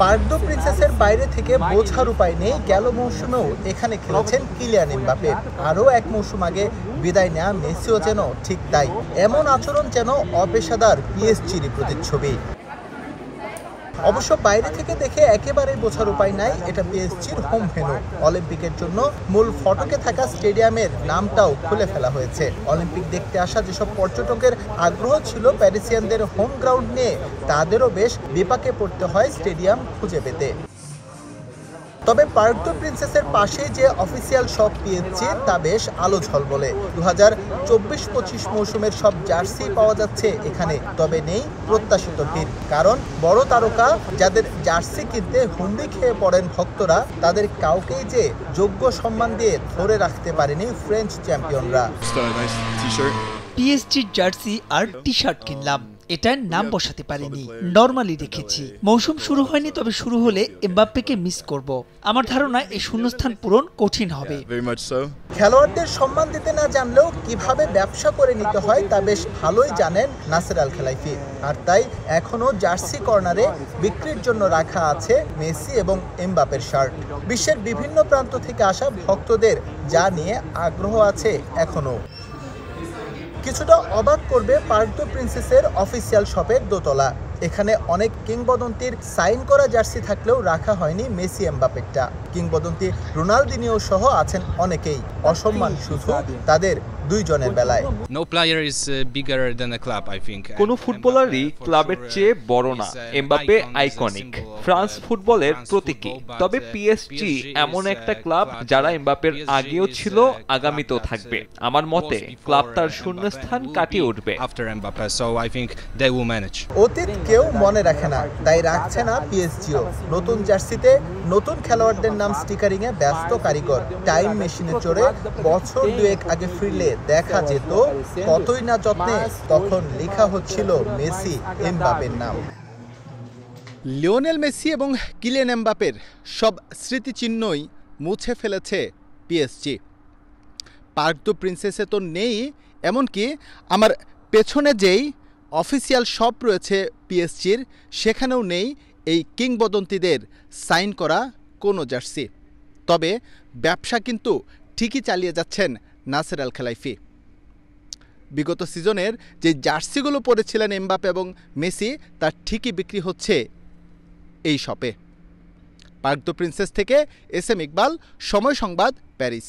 Park দু প্রিন্সেসের বাইরে থেকে বোঝার উপায় নেই, গেল মৌসুমেও এখানে খেলেছেন কিলিয়ান এমবাপে। আরও এক মৌসুম আগে বিদায় নেওয়া মেসিও যেন ঠিক তাই। এমন আচরণ যেন অপেশাদার পিএসজির প্রতিচ্ছবি। অবশ্য বাইরে থেকে দেখে একেবারেই বোঝার উপায় নাই, এটা পিএসজির হোম ভেন্যু। অলিম্পিকের জন্য মূল ফটকে থাকা স্টেডিয়ামের নামটাও খুলে ফেলা হয়েছে। অলিম্পিক দেখতে আসা যেসব পর্যটকের আগ্রহ ছিল প্যারিসিয়ানদের হোম গ্রাউন্ড নিয়ে, তাদেরও বেশ বিপাকে পড়তে হয় স্টেডিয়াম খুঁজে পেতে। তবে পার্ক দু প্রিন্সেসের পাশেই যে অফিসিয়াল শপ পিএসজি, তা বেশ আলো ঝলমলে। 2024-25 মৌসুমের সব জার্সি পাওয়া যাচ্ছে এখানে। তবে নেই প্রত্যাশিত ভিড়, কারণ বড় তারকা যাদের জার্সি কিনতে হুমড়ি খেয়ে পড়েন ভক্তরা, তাদের কাউকেই যে যোগ্য সম্মান দিয়ে ধরে রাখতে পারেনি ফ্রেঞ্চ চ্যাম্পিয়নরা। পিএসজির জার্সি আর টি শার্ট কিনলাম, এটার নাম বসাতে পারিনি, নরমালি রেখেছি। মৌসুম শুরু হয়নি, তবে শুরু হলে এমবাপ্পেকে মিস করব। আমার ধারণা এই শূন্যস্থান পূরণ কঠিন হবে। খেলোয়াড়দের সম্মান দিতে না জানলেও কিভাবে ব্যবসা করে নিতে হয় তা বেশ ভালোই জানেন নাসের আল খেলাইফি। আর তাই এখনো জার্সি কর্নারে বিক্রির জন্য রাখা আছে মেসি এবং এমবাপ্পের শার্ট। বিশ্বের বিভিন্ন প্রান্ত থেকে আসা ভক্তদের যা নিয়ে আগ্রহ আছে এখনো। কিছুটা অবাক করবে পার্ক দু প্রিন্সেসের অফিসিয়াল শপের দোতলা। এখানে অনেক কিংবদন্তির সাইন করা জার্সি থাকলেও রাখা হয়নি মেসি এমবাপ্পেরটা। কিংবদন্তি রোনালদিনিও সহ আছেন অনেকেই। অসম্মান শুধু তাদের দুইজনের বেলায়। কোনো ফুটবলারই ক্লাবের চেয়ে বড় না। এমবাপ্পে আইকনিক, ফ্রান্স ফুটবলের প্রতীকী। তবে পিএসজি এমন একটা ক্লাব যারা এমবাপ্পের আগেও ছিল, আগামীতেও থাকবে। আমার মতে ক্লাব তার শূন্যস্থান কাটিয়ে উঠবে। অতীত কেউ মনে রাখে না, তাই রাখছে না পিএসজিও। নতুন জার্সিতে নতুন খেলোয়াড়দের নাম স্টিকারিং এ ব্যস্ত কারিগর। টাইম মেশিনে চড়ে বছর দুয়েক আগে ফিরলে দেখা যেত কতই না যত্নে তখন লেখা হচ্ছিল মেসি এমবাপ্পের নাম। লিওনেল মেসি এবং কিলিয়ান এমবাপ্পের সব স্মৃতিচিহ্নই মুছে ফেলেছে পিএসজি। পার্ক দু প্রিন্সেসে তো নেই, এমনকি আমার পেছনে যেই অফিসিয়াল শপ রয়েছে পিএসজির, সেখানেও নেই এই কিংবদন্তিদের সাইন করা কোনো জার্সি। তবে ব্যবসা কিন্তু ঠিকই চালিয়ে যাচ্ছেন নাসের আল খেলাইফি। বিগত সিজনের যে জার্সিগুলো পরেছিলেন এমবাপ্পে এবং মেসি, তার ঠিকই বিক্রি হচ্ছে এই শপে। পার্ক দু প্রিন্সেস থেকে এস এম ইকবাল, সময় সংবাদ, প্যারিস।